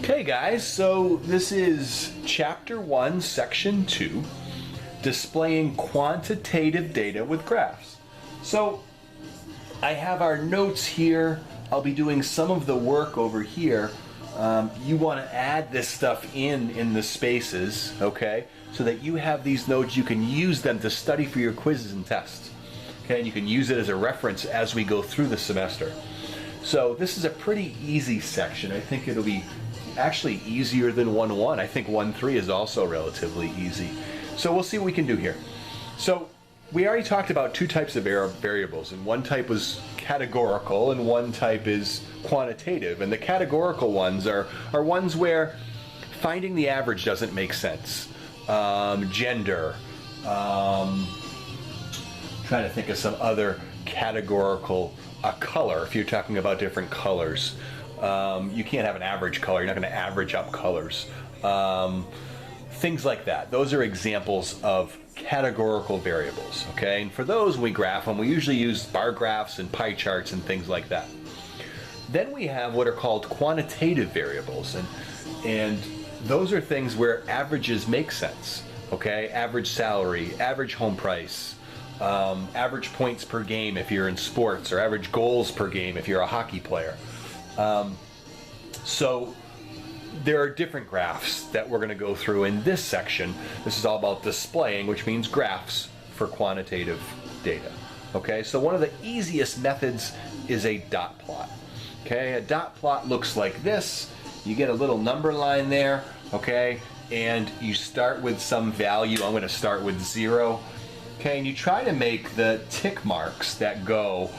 Okay guys, so this is Chapter 1, Section 2, displaying quantitative data with graphs. So I have our notes here. I'll be doing some of the work over here. You want to add this stuff in the spaces, okay, so that you have these notes. You can use them to study for your quizzes and tests, okay, and you can use it as a reference as we go through the semester. So this is a pretty easy section. I think it'll be actually easier than 1.1. I think 1.3 is also relatively easy. So we'll see what we can do here. So we already talked about two types of variables, and one type was categorical and one type is quantitative. And the categorical ones are ones where finding the average doesn't make sense. Gender, trying to think of some other categorical, color, if you're talking about different colors. You can't have an average color. You're not going to average up colors. Things like that. Those are examples of categorical variables, okay? And for those, we graph them. We usually use bar graphs and pie charts and things like that. Then we have what are called quantitative variables, and those are things where averages make sense, okay? Average salary, average home price, average points per game if you're in sports, or average goals per game if you're a hockey player. So there are different graphs that we're going to go through in this section. This is all about displaying, which means graphs for quantitative data. Okay, so one of the easiest methods is a dot plot. Okay, a dot plot looks like this. You get a little number line there, okay, and you start with some value. I'm going to start with 0. Okay, and you try to make the tick marks that go,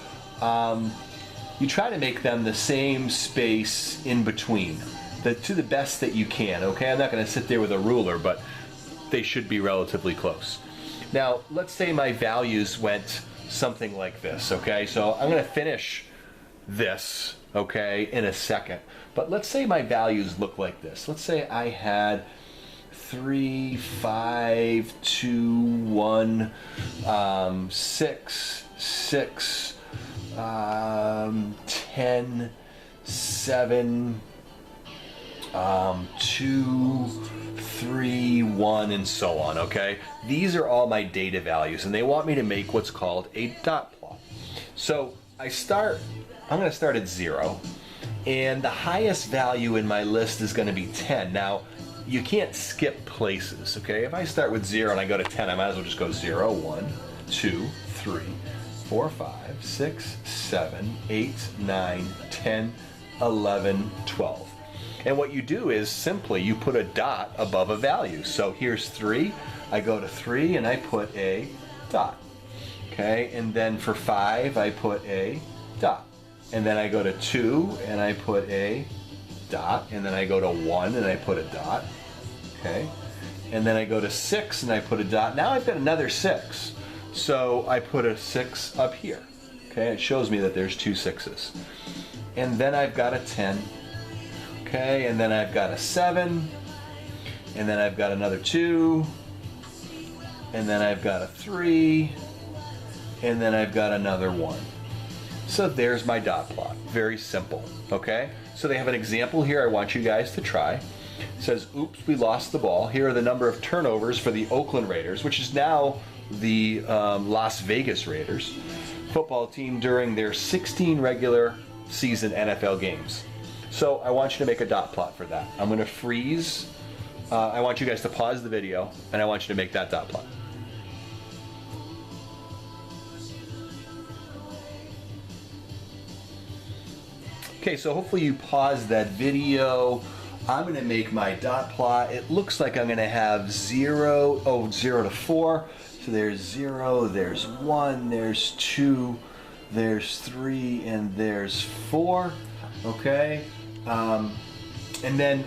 you try to make them the same space in between, to the best that you can, okay? I'm not going to sit there with a ruler, but they should be relatively close. Now, let's say my values went something like this, okay? So I'm going to finish this, okay, in a second. But let's say my values look like this. Let's say I had 3, 5, 2, 1, 6, 6, 10, 7, 2, 3, 1, and so on, okay? These are all my data values, and they want me to make what's called a dot plot. So I'm going to start at 0, and the highest value in my list is going to be 10. Now, you can't skip places, okay? If I start with 0 and I go to 10, I might as well just go 0, 1, 2, 3, 4, 5, 6, 7, 8, 9, 10, 11, 12. And what you do is simply you put a dot above a value. So here's 3. I go to 3 and I put a dot. Okay, and then for 5 I put a dot. And then I go to 2 and I put a dot. And then I go to 1 and I put a dot. Okay, and then I go to 6 and I put a dot. Now I've got another 6. So I put a 6 up here. Okay, it shows me that there's 2 6s. And then I've got a 10. Okay, and then I've got a 7. And then I've got another 2. And then I've got a 3. And then I've got another 1. So there's my dot plot. Very simple. Okay, so they have an example here I want you guys to try. It says, oops, we lost the ball. Here are the number of turnovers for the Oakland Raiders, which is now the Las Vegas Raiders football team during their 16 regular season NFL games. So I want you to make a dot plot for that. I'm going to freeze. I want you guys to pause the video, and I want you to make that dot plot. Okay, so hopefully you paused that video. I'm going to make my dot plot. It looks like I'm going to have 0 to 4. So there's 0, there's 1, there's 2, there's 3, and there's 4. Okay, and then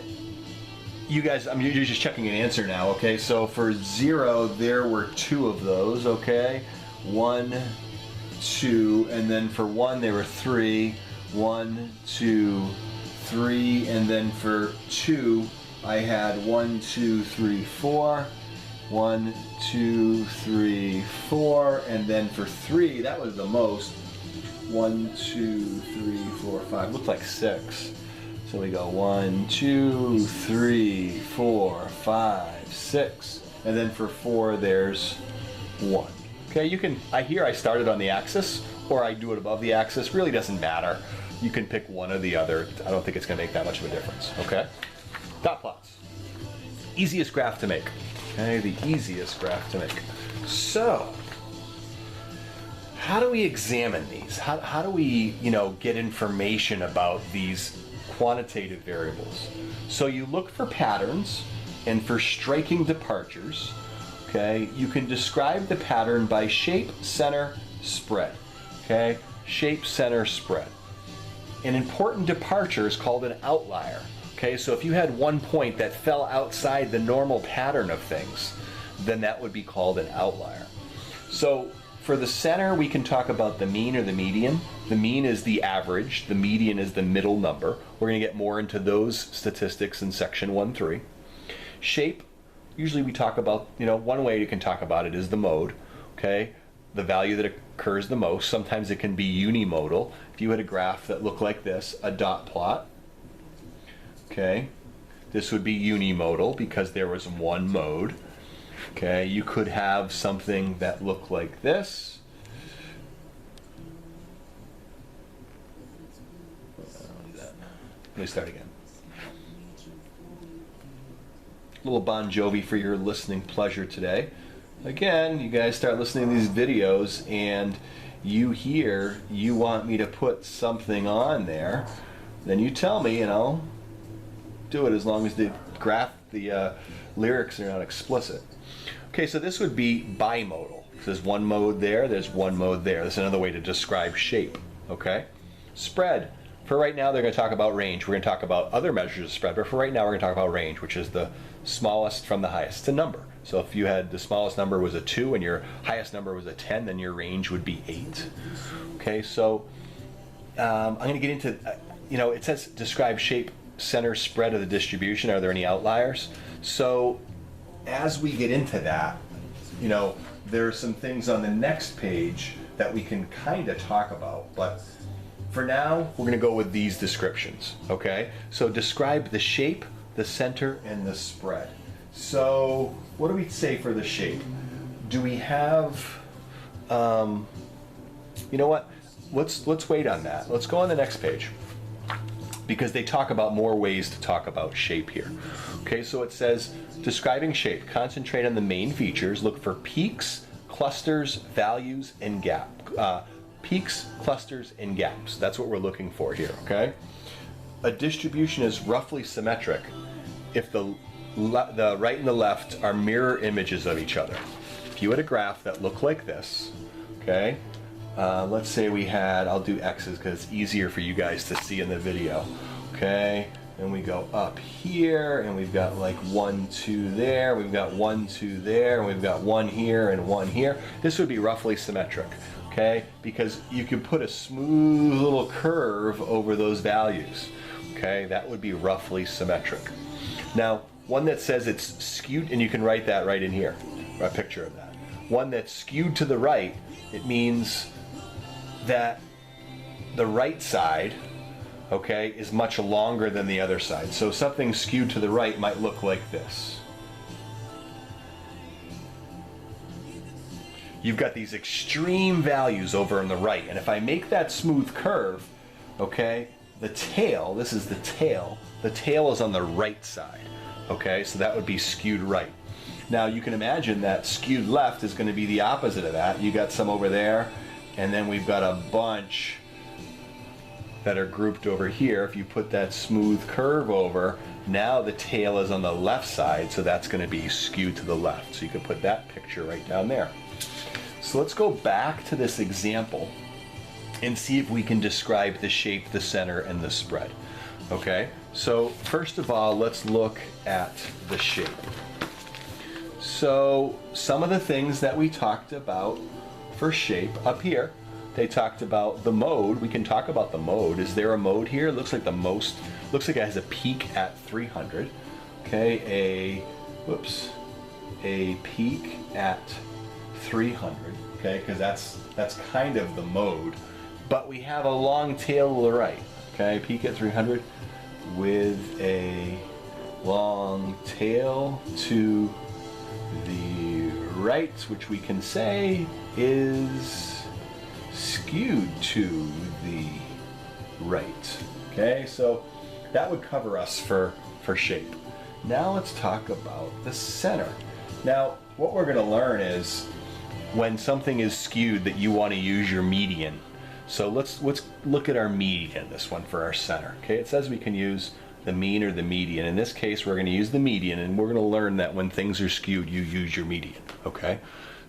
you guys, you're just checking an answer now. Okay, so for 0, there were 2 of those. Okay, 1, 2, and then for 1, there were 3. 1, 2, 3, and then for 2, I had 1, 2, 3, 4. 1, 2, 3, 4, and then for 3, that was the most. 1, 2, 3, 4, 5. Looked like 6. So we go 1, 2, 3, 4, 5, 6, and then for 4 there's 1. Okay, you can, I started on the axis, or I do it above the axis, really doesn't matter. You can pick one or the other. I don't think it's gonna make that much of a difference, okay? Dot plots. Easiest graph to make, okay? The easiest graph to make. So, how do we examine these? How do we, get information about these quantitative variables? So you look for patterns and for striking departures, okay? You can describe the pattern by shape, center, spread, okay? Shape, center, spread. An important departure is called an outlier, okay? So if you had one point that fell outside the normal pattern of things, then that would be called an outlier. So for the center, we can talk about the mean or the median. The mean is the average, the median is the middle number. We're going to get more into those statistics in section 1.3. Shape, usually we talk about, one way you can talk about it is the mode, okay? The value that occurs the most. Sometimes it can be unimodal. If you had a graph that looked like this, a dot plot, okay? This would be unimodal because there was one mode. Okay, you could have something that looked like this. Let me start again. A little Bon Jovi for your listening pleasure today. Again, you guys start listening to these videos and you want me to put something on there, then you tell me and I'll do it as long as the lyrics are not explicit. Okay, so this would be bimodal. There's one mode there, there's one mode there. That's another way to describe shape, okay? Spread. For right now, they're going to talk about range. We're going to talk about other measures of spread, but for right now, we're going to talk about range, which is the smallest from the highest. It's a number. So if you had the smallest number was a 2 and your highest number was a 10, then your range would be 8. Okay, so I'm going to get into, it says describe shape, center, spread of the distribution. Are there any outliers? So as we get into that, there are some things on the next page that we can kind of talk about, but for now, we're going to go with these descriptions, okay? So describe the shape, the center, and the spread. So what do we say for the shape? Do we have, you know what? Let's wait on that. Let's go on the next page because they talk about more ways to talk about shape here. Okay, so it says, describing shape, concentrate on the main features, look for peaks, clusters, values, and peaks, clusters, and gaps. That's what we're looking for here, okay? A distribution is roughly symmetric if the right and the left are mirror images of each other. If you had a graph that looked like this, okay? Let's say we had, I'll do X's because it's easier for you guys to see in the video, okay? And we go up here, and we've got like 1, 2 there, we've got 1, 2 there, and we've got 1 here and 1 here. This would be roughly symmetric, okay? Because you could put a smooth little curve over those values, okay? That would be roughly symmetric. Now, one that says it's skewed, and you can write that right in here, a picture of that. One that's skewed to the right, it means that the right side, okay, is much longer than the other side. So something skewed to the right might look like this. You've got these extreme values over on the right, and if I make that smooth curve, okay, the tail, this is the tail is on the right side, okay, so that would be skewed right. Now you can imagine that skewed left is going to be the opposite of that. You got some over there, and then we've got a bunch that are grouped over here. If you put that smooth curve over, now the tail is on the left side, so that's going to be skewed to the left. So you can put that picture right down there. So let's go back to this example and see if we can describe the shape, the center, and the spread. Okay, so first of all, let's look at the shape. So some of the things that we talked about for shape up here, they talked about the mode. We can talk about the mode. Is there a mode here? It looks like looks like it has a peak at 300. Okay, a peak at 300. Okay, because that's kind of the mode. But we have a long tail to the right. Okay, peak at 300. with a long tail to the right, which we can say is skewed to the right. Okay, so that would cover us for shape. Now let's talk about the center. Now, what we're going to learn is when something is skewed that you want to use your median. So let's look at our median, this one for our center. Okay, it says we can use the mean or the median. In this case, we're going to use the median, and we're going to learn that when things are skewed, you use your median. Okay,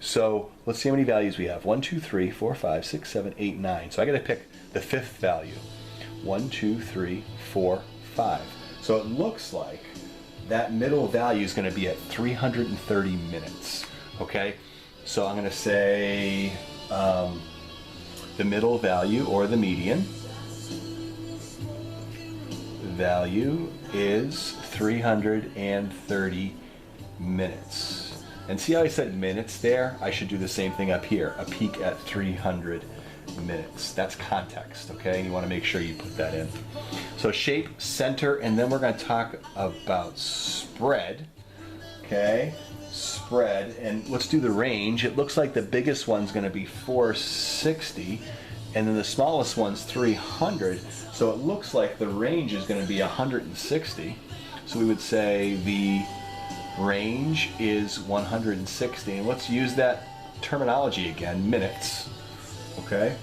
so let's see how many values we have. 1, 2, 3, 4, 5, 6, 7, 8, 9. So I got to pick the fifth value. 1, 2, 3, 4, 5. So it looks like that middle value is going to be at 330 minutes. Okay, so I'm going to say the middle value, or the median value, is 330 minutes. And see how I said minutes there? I should do the same thing up here. A peak at 300 minutes. That's context, okay? And you want to make sure you put that in. So shape, center, and then we're going to talk about spread. Okay? Spread, and let's do the range. It looks like the biggest one's going to be 460, and then the smallest one's 300. So it looks like the range is going to be 160. So we would say the range is 160, and let's use that terminology again, minutes. Okay.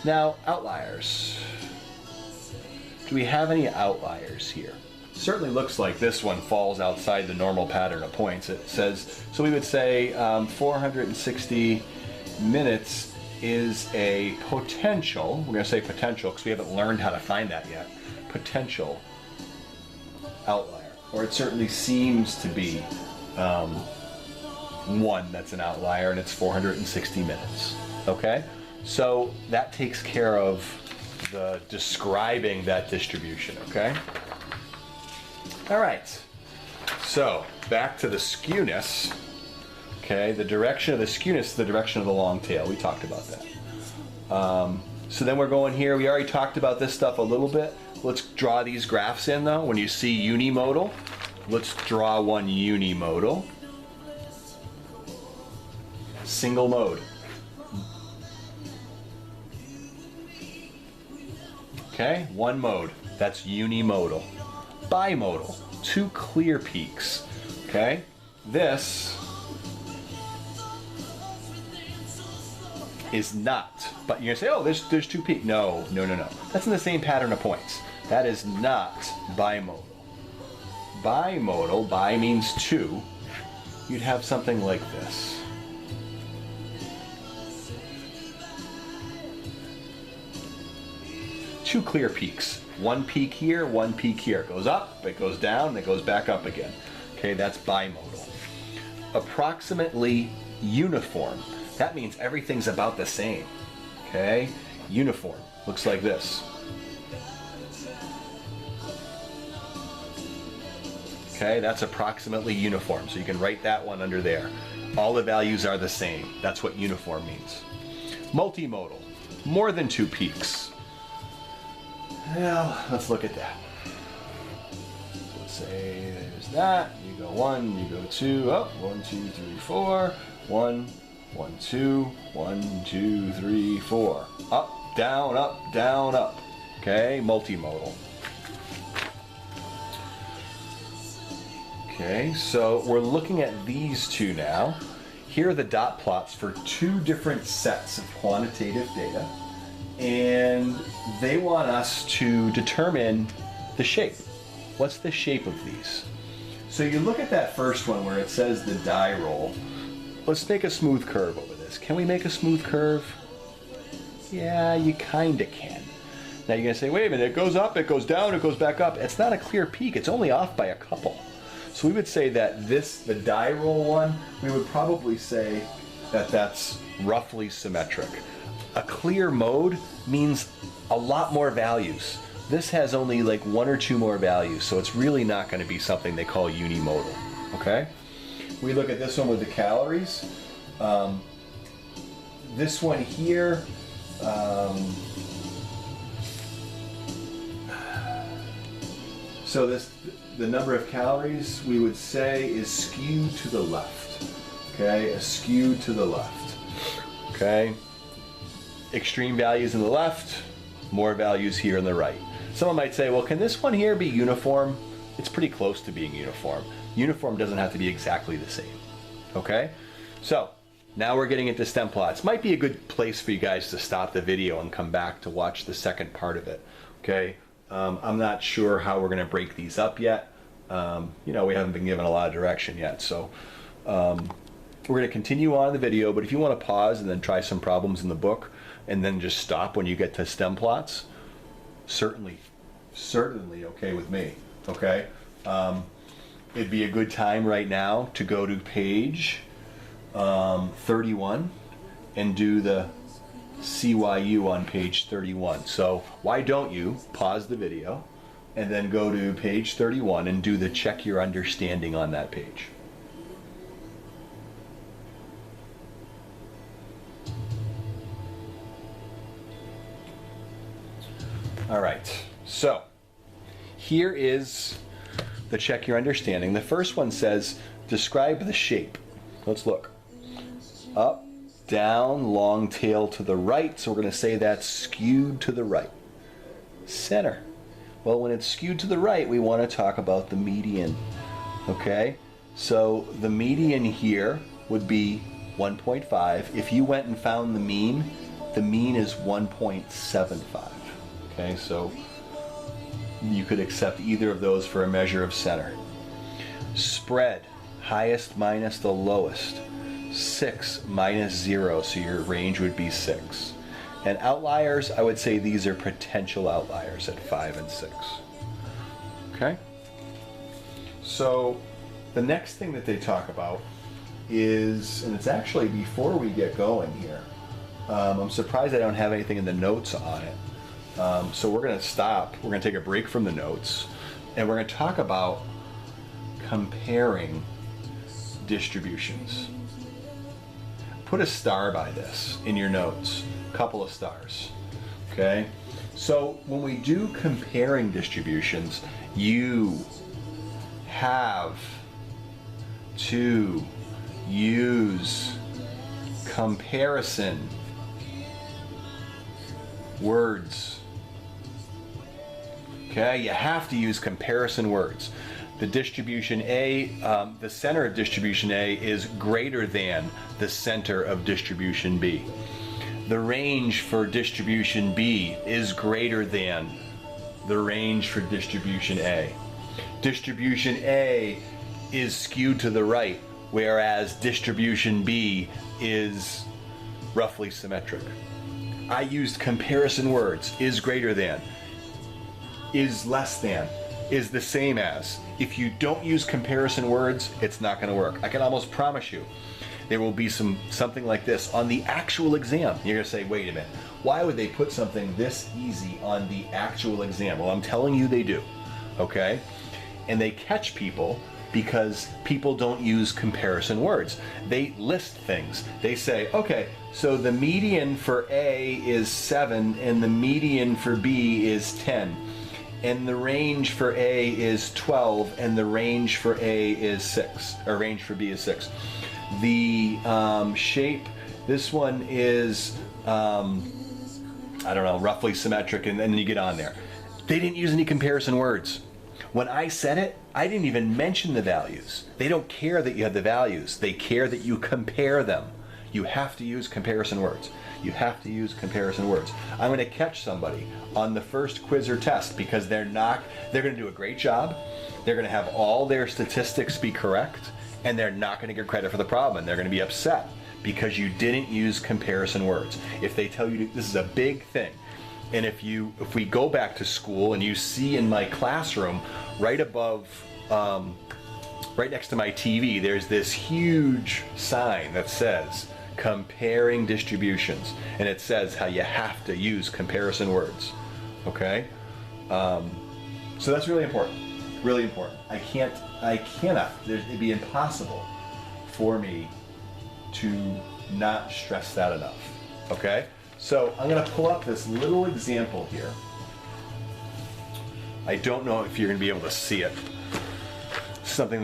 Now, outliers. Do we have any outliers here? Certainly looks like this one falls outside the normal pattern of points. It says, so we would say 460 minutes is a potential, we're going to say potential because we haven't learned how to find that yet, potential outlier. Or it certainly seems to be one that's an outlier, and it's 460 minutes. Okay? So that takes care of the describing that distribution, okay? All right, so back to the skewness. Okay, the direction of the skewness is the direction of the long tail. We talked about that. So then we're going here. We already talked about this stuff a little bit. Let's draw these graphs in though. When you see unimodal, let's draw one unimodal. Single mode. Okay, one mode. That's unimodal. Bimodal, two clear peaks. Okay, this is not, but you're gonna say, oh, there's two peaks. No. That's in the same pattern of points. That is not bimodal. Bimodal, bi means two. You'd have something like this. Two clear peaks. One peak here, one peak here. It goes up, it goes down, it goes back up again. Okay, that's bimodal. Approximately uniform. That means everything's about the same. Okay, uniform. Looks like this. Okay, that's approximately uniform. So you can write that one under there. All the values are the same. That's what uniform means. Multimodal. More than two peaks. Well, let's look at that. So let's say there's that. You go 1, you go 2, up. 1, 2, 3, 4. 1, 1, 2, 1, 2, 3, 4. Up, down, up, down, up. Okay, multimodal. Okay, so we're looking at these two now. Here are the dot plots for two different sets of quantitative data. And they want us to determine the shape. What's the shape of these? So you look at that first one where it says the die roll. Let's make a smooth curve over this. Can we make a smooth curve? Yeah, you kinda can. Now you're gonna say, wait a minute, it goes up, it goes down, it goes back up. It's not a clear peak, it's only off by a couple. So we would say that the die roll one, we would probably say that that's roughly symmetric. A clear mode means a lot more values. This has only like one or two more values, so it's really not going to be something they call unimodal. Okay? We look at this one with the calories. This one here, So the number of calories we would say is skewed to the left. Okay, skewed to the left. Okay, extreme values in the left, more values here in the right. Someone might say, well, can this one here be uniform? It's pretty close to being uniform. Uniform doesn't have to be exactly the same. Okay, so now we're getting into stem plots. Might be a good place for you guys to stop the video and come back to watch the second part of it. Okay, I'm not sure how we're going to break these up yet. You know, we haven't been given a lot of direction yet, so we're going to continue on the video. But if you want to pause and then try some problems in the book, and then just stop when you get to stem plots, certainly okay with me. Okay, it'd be a good time right now to go to page 31 and do the CYU on page 31. So why don't you pause the video and then go to page 31 and do the check your understanding on that page. All right, so here is the check your understanding. The first one says describe the shape. Let's look. Up, down, long tail to the right, so we're going to say that's skewed to the right. Center. Well, when it's skewed to the right, we want to talk about the median. Okay, so the median here would be 1.5. If you went and found the mean is 1.75. Okay, so you could accept either of those for a measure of center. Spread, highest minus the lowest. 6 minus 0, so your range would be 6. And outliers, I would say these are potential outliers at 5 and 6. Okay? So the next thing that they talk about is, and it's actually before we get going here, I'm surprised I don't have anything in the notes on it. So we're going to stop, we're going to take a break from the notes, and we're going to talk about comparing distributions. Put a star by this in your notes, a couple of stars, okay? So when we do comparing distributions, you have to use comparison words. Okay, you have to use comparison words. The distribution A, the center of distribution A is greater than the center of distribution B. The range for distribution B is greater than the range for distribution A. Distribution A is skewed to the right, whereas distribution B is roughly symmetric. I used comparison words. Is greater than, is less than, is the same as. If you don't use comparison words, it's not going to work. I can almost promise you there will be something like this on the actual exam. You're going to say, wait a minute, why would they put something this easy on the actual exam? Well, I'm telling you they do, okay? And they catch people because people don't use comparison words. They list things. They say, okay, so the median for A is 7 and the median for B is 10. And the range for A is 12 and the range for A is 6, or range for B is 6. The shape, this one is, I don't know, roughly symmetric, and then you get on there. They didn't use any comparison words. When I said it, I didn't even mention the values. They don't care that you have the values. They care that you compare them. You have to use comparison words. You have to use comparison words. I'm going to catch somebody on the first quiz or test because they're going to do a great job. They're going to have all their statistics be correct, and they're not going to get credit for the problem, and they're going to be upset because you didn't use comparison words. If they tell you this is a big thing, and if we go back to school and you see in my classroom right above, right next to my TV, there's this huge sign that says comparing distributions, and it says how you have to use comparison words. Okay, so that's really important. Really important. I cannot. It'd be impossible for me to not stress that enough. Okay, so I'm going to pull up this little example here. I don't know if you're going to be able to see it. Something